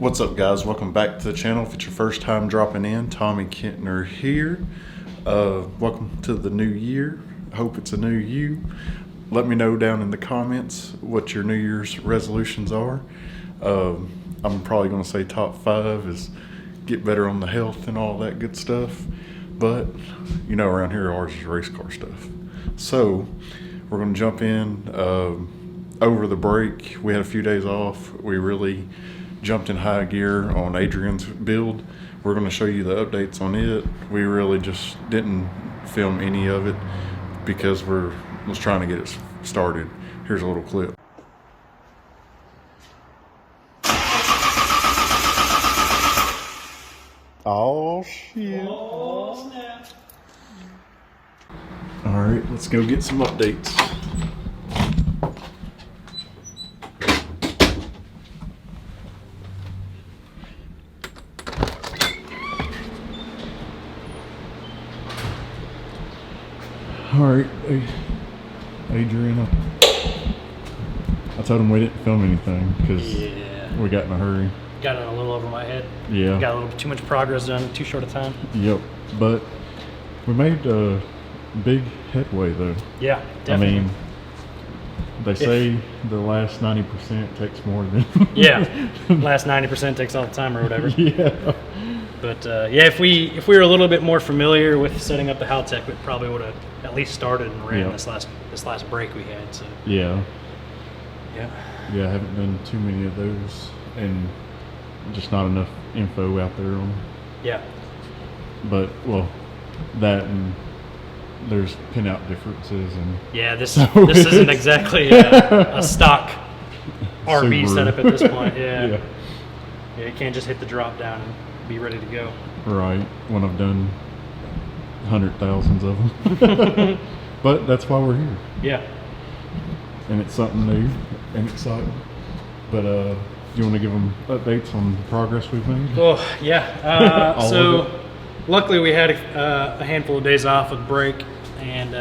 What's up, guys? Welcome back to the channel. If it's your first time dropping in, Tommy Kentner here. Welcome to the new year. I hope it's a new you. Let me know down in the comments what your New Year's resolutions are. I'm probably going to say top 5 is get better on the health and all that good stuff. But, you know, around here ours is race car stuff. So, we're going to jump in. Over the break, we had a few days off. We really jumped in high gear on Adrian's build. We're going to show you the updates on it. We really just didn't film any of it because was trying to get it started. Here's a little clip. Oh shit. Oh, snap. All right, let's go get some updates. All right, Adrian, I told him we didn't film anything because we got in a hurry. Got it a little over my head. Yeah. Got a little too much progress done in too short a time. Yep, but we made big headway though. Yeah, definitely. I mean, they say the last 90% takes more than... Yeah, last 90% takes all the time or whatever. Yeah. But yeah, if we were a little bit more familiar with setting up the Haltech, we probably would have at least started and ran this last break we had. So Yeah. yeah, I haven't done too many of those, and just not enough info out there on. Yeah. But well, that and there's pinout differences and. Yeah, this isn't exactly a stock RV Subaru. setup at this point. Yeah. Yeah, you can't just hit the drop down and be ready to go. Right, when I've done 100,000s of them. But that's why we're here. Yeah. And it's something new and exciting. But do you want to give them updates on the progress we've made? Oh, yeah. All so of it? luckily we had a handful of days off with break, and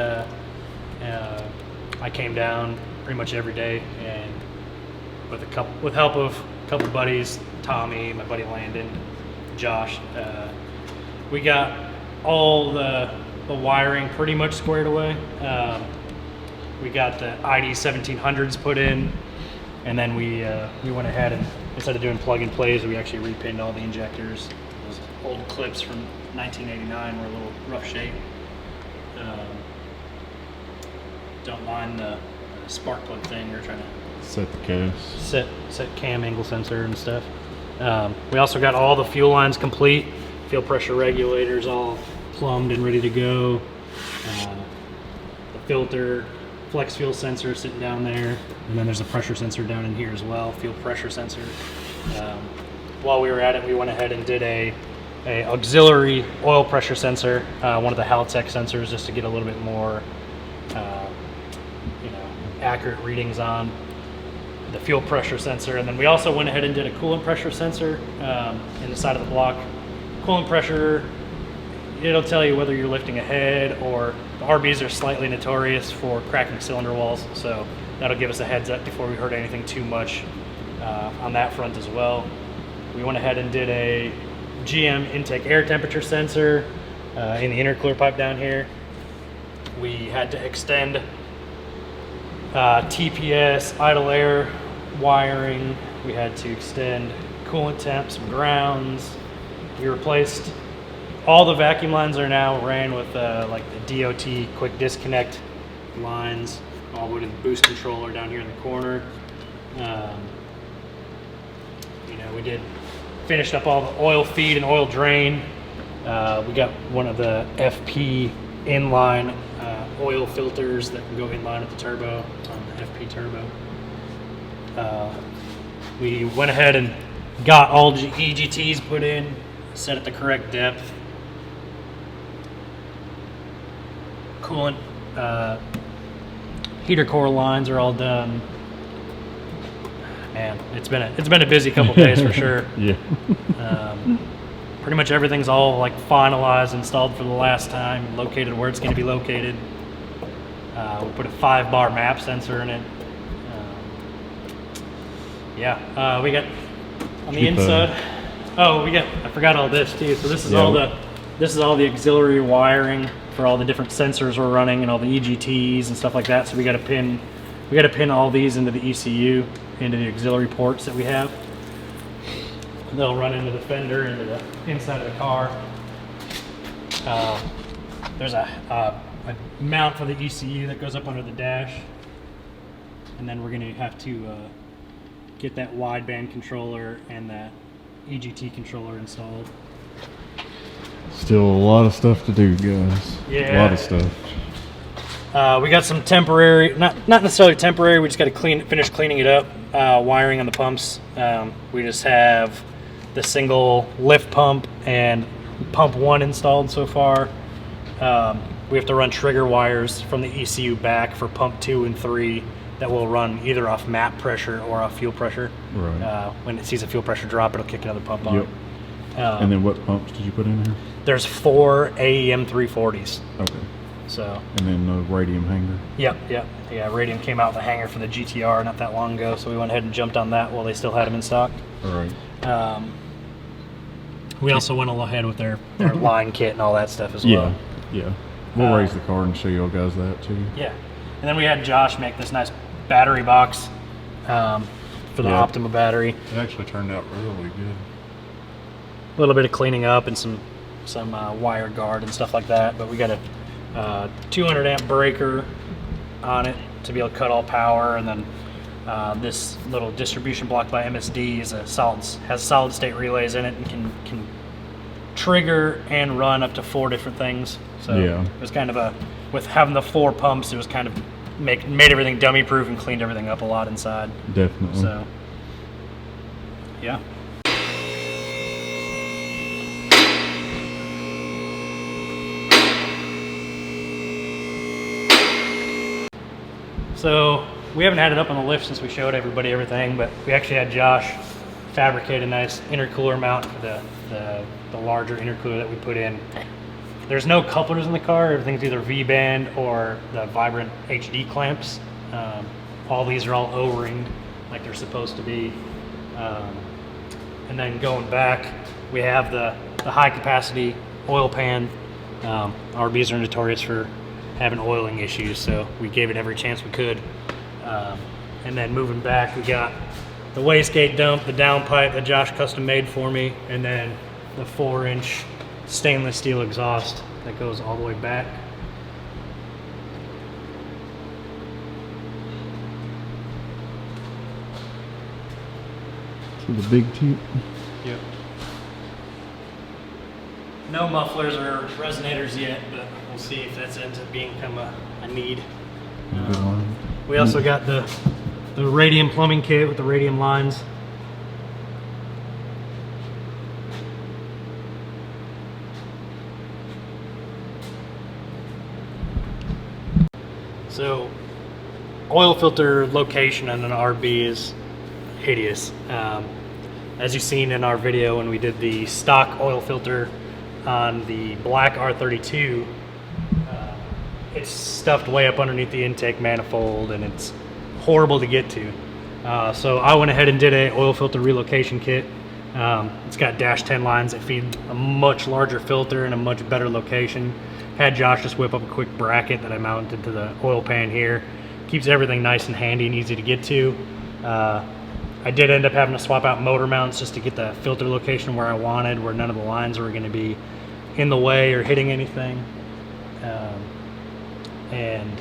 I came down pretty much every day, and with help of a couple buddies, Tommy, my buddy Landon, Josh, we got all the wiring pretty much squared away. We got the ID 1700s put in, and then we went ahead and instead of doing plug and plays, we actually repinned all the injectors. Those old clips from 1989 were a little rough shape. Don't mind the spark plug thing. We're trying to Set the case. set cam angle sensor and stuff. We also got all the fuel lines complete, fuel pressure regulators all plumbed and ready to go. The filter, flex fuel sensor sitting down there, and then there's a pressure sensor down in here as well, fuel pressure sensor. While we were at it, we went ahead and did a auxiliary oil pressure sensor, one of the Haltech sensors, just to get a little bit more accurate readings on the fuel pressure sensor. And then we also went ahead and did a coolant pressure sensor in the side of the block. Coolant pressure, it'll tell you whether you're lifting a head, or the RBs are slightly notorious for cracking cylinder walls, so that'll give us a heads up before we heard anything too much on that front as well. We went ahead and did a GM intake air temperature sensor in the intercooler pipe down here. We had to extend TPS idle air wiring. We had to extend coolant temps, some grounds. We replaced all the vacuum lines are now ran with like the DOT quick disconnect lines all the way to the boost controller down here in the corner. We finished up all the oil feed and oil drain. We got one of the FP inline oil filters that can go inline with the turbo on the FP turbo. We went ahead and got all EGTs put in, set at the correct depth. Coolant heater core lines are all done. Man, it's been a busy couple days for sure. Yeah. Pretty much everything's all like finalized, installed for the last time, located where it's going to be located. We put a 5-bar map sensor in it. We got On the inside, oh, I forgot all this too. So this is all the auxiliary wiring for all the different sensors we're running and all the EGTs and stuff like that. So we got to pin all these into the ECU, into the auxiliary ports that we have. They'll run into the fender, into the inside of the car. There's a mount for the ECU that goes up under the dash, and then we're going to have to get that wideband controller and that EGT controller installed. Still a lot of stuff to do, guys. Yeah. A lot of stuff. We got some temporary, not necessarily temporary, we just got to finish cleaning it up, wiring on the pumps. We just have the single lift pump and pump 1 installed so far. We have to run trigger wires from the ECU back for pump 2 and 3 that will run either off map pressure or off fuel pressure. Right. When it sees a fuel pressure drop, it'll kick another pump on. Yep. And then what pumps did you put in here? There's 4 AEM 340s. Okay. So. And then the radium hanger. Yep. Yeah, Radium came out with a hanger for the GT-R not that long ago, so we went ahead and jumped on that while they still had them in stock. All right. We also went ahead with their line kit and all that stuff as well. Yeah. We'll raise the car and show you guys that too. Yeah. And then we had Josh make this nice battery box for the Optima battery. It actually turned out really good. A little bit of cleaning up and some wire guard and stuff like that, but we got a 200 amp breaker on it to be able to cut all power, and then this little distribution block by MSD has solid state relays in it and can trigger and run up to 4 different things. So it was kind of with having the 4 pumps, it was kind of made everything dummy proof and cleaned everything up a lot inside. Definitely. So yeah. So we haven't had it up on the lift since we showed everybody everything, but we actually had Josh fabricate a nice intercooler mount for the larger intercooler that we put in. There's no couplers in the car. Everything's either V-band or the Vibrant HD clamps. All these are all O-ringed like they're supposed to be. And then going back, we have the high capacity oil pan. RBs are notorious for having oiling issues, so we gave it every chance we could. And then moving back, we got the wastegate dump, the downpipe that Josh custom made for me, and then the 4-inch stainless steel exhaust that goes all the way back. To the big tube. Yep. No mufflers or resonators yet, but we'll see if that's ends up become a need. Good line. We also got the radium plumbing kit with the radium lines. So, oil filter location on an RB is hideous. As you've seen in our video when we did the stock oil filter on the black R32, it's stuffed way up underneath the intake manifold and it's horrible to get to. So I went ahead and did a oil filter relocation kit. It's got dash 10 lines that feed a much larger filter in a much better location. Had Josh just whip up a quick bracket that I mounted to the oil pan here. Keeps everything nice and handy and easy to get to. I did end up having to swap out motor mounts just to get the filter location where I wanted, where none of the lines were going to be in the way or hitting anything. And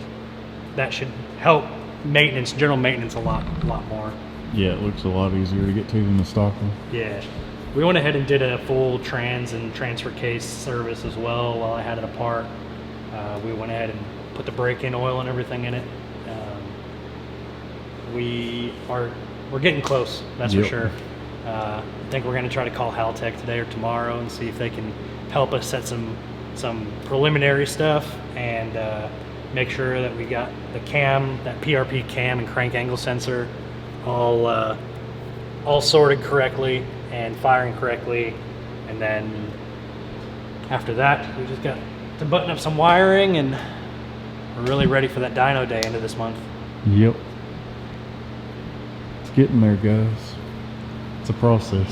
that should help maintenance, general maintenance a lot more. Yeah, it looks a lot easier to get to than the stock one. Yeah. We went ahead and did a full trans and transfer case service as well while I had it apart. We went ahead and put the break-in oil and everything in it. We're getting close, that's for sure. I think we're going to try to call Haltech today or tomorrow and see if they can help us set some preliminary stuff and make sure that we got the cam, that PRP cam and crank angle sensor all sorted correctly and firing correctly. And then after that, we just got to button up some wiring and we're really ready for that dyno day end of this month. Yep. It's getting there, guys. It's a process.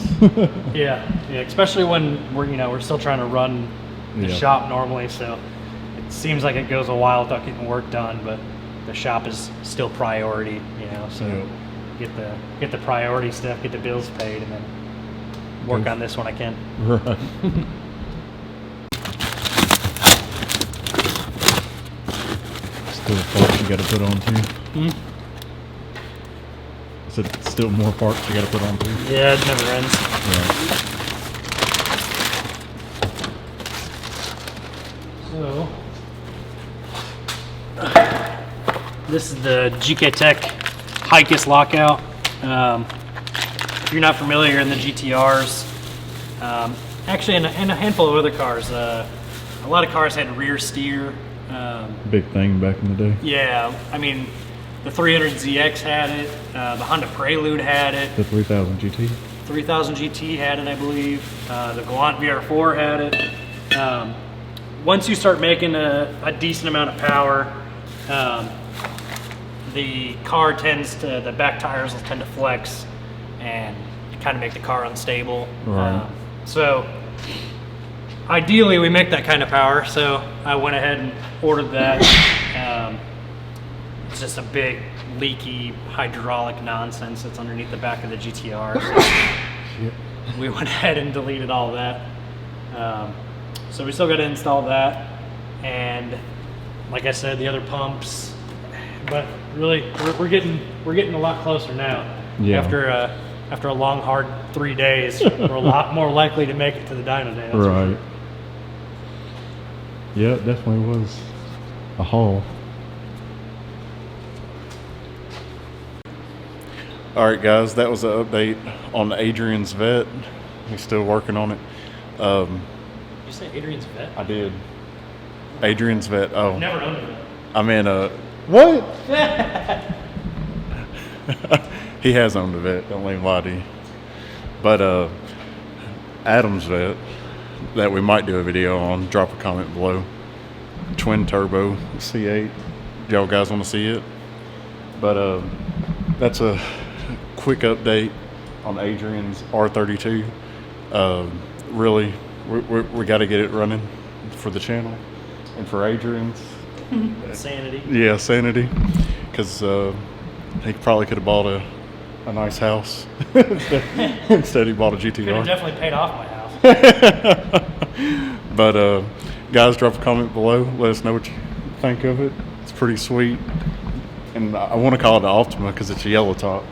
Yeah, especially when we're still trying to run the Yeah. shop normally, so it seems like it goes a while without getting work done, but the shop is still priority, so get the priority stuff, get the bills paid, and then work on this when I can. Right. Still parts you got to put on too. I said still more parts you got to put on too. Yeah, it never ends. Yeah. So, this is the GK Tech Hikis lockout. If you're not familiar in the GT-Rs, actually in a handful of other cars, a lot of cars had rear steer. Big thing back in the day. Yeah, I mean, the 300ZX had it, the Honda Prelude had it, The 3000 GT. 3000 GT had it, I believe, the Galant VR4 had it. Once you start making a decent amount of power, the back tires will tend to flex and kind of make the car unstable. Right. So ideally we make that kind of power, so I went ahead and ordered that. It's just a big leaky hydraulic nonsense that's underneath the back of the GT-R. So we went ahead and deleted all that. So we still got to install that, and like I said, the other pumps. But really, we're getting a lot closer now. Yeah. After a long, hard 3 days, we're a lot more likely to make it to the dyno day. That's for Right. sure. Yeah, it definitely was a haul. All right, guys, that was an update on Adrian's vet. He's still working on it. You say Adrian's vet? I did. Adrian's vet. Oh, Never owned a vet. I mean, what? He has owned a vet. Don't let him lie to you. But Adam's vet that we might do a video on. Drop a comment below. Twin turbo C8. Do y'all guys want to see it? But that's a quick update on Adrian's R32. Really, we got to get it running for the channel and for Adrian's. Sanity. Yeah, sanity. Because he probably could have bought a nice house instead he bought a Could have GT-R. definitely paid off my house. But guys, drop a comment below. Let us know what you think of it. It's pretty sweet. And I want to call it an Optima because it's a yellow top.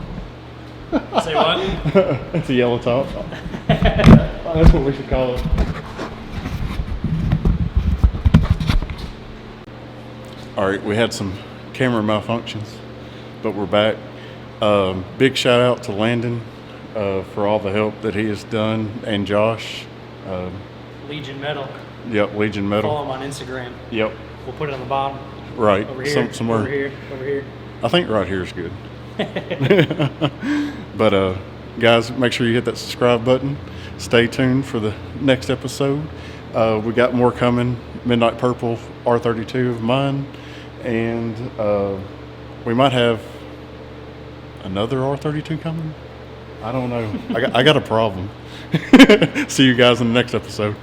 Say what? It's a yellow top. That's what we should call it. All right, we had some camera malfunctions, but we're back. Big shout out to Landon for all the help that he has done, and Josh. Legion Metal. Yep, Legion Metal. Follow him on Instagram. Yep, We'll put it on the bottom. right. Over here. Somewhere. Over here. Over here. I think right here is good. But guys, make sure you hit that subscribe button. Stay tuned for the next episode. We got more coming. Midnight Purple R32 of mine, and we might have another R32 coming. I don't know. I got a problem. See you guys in the next episode.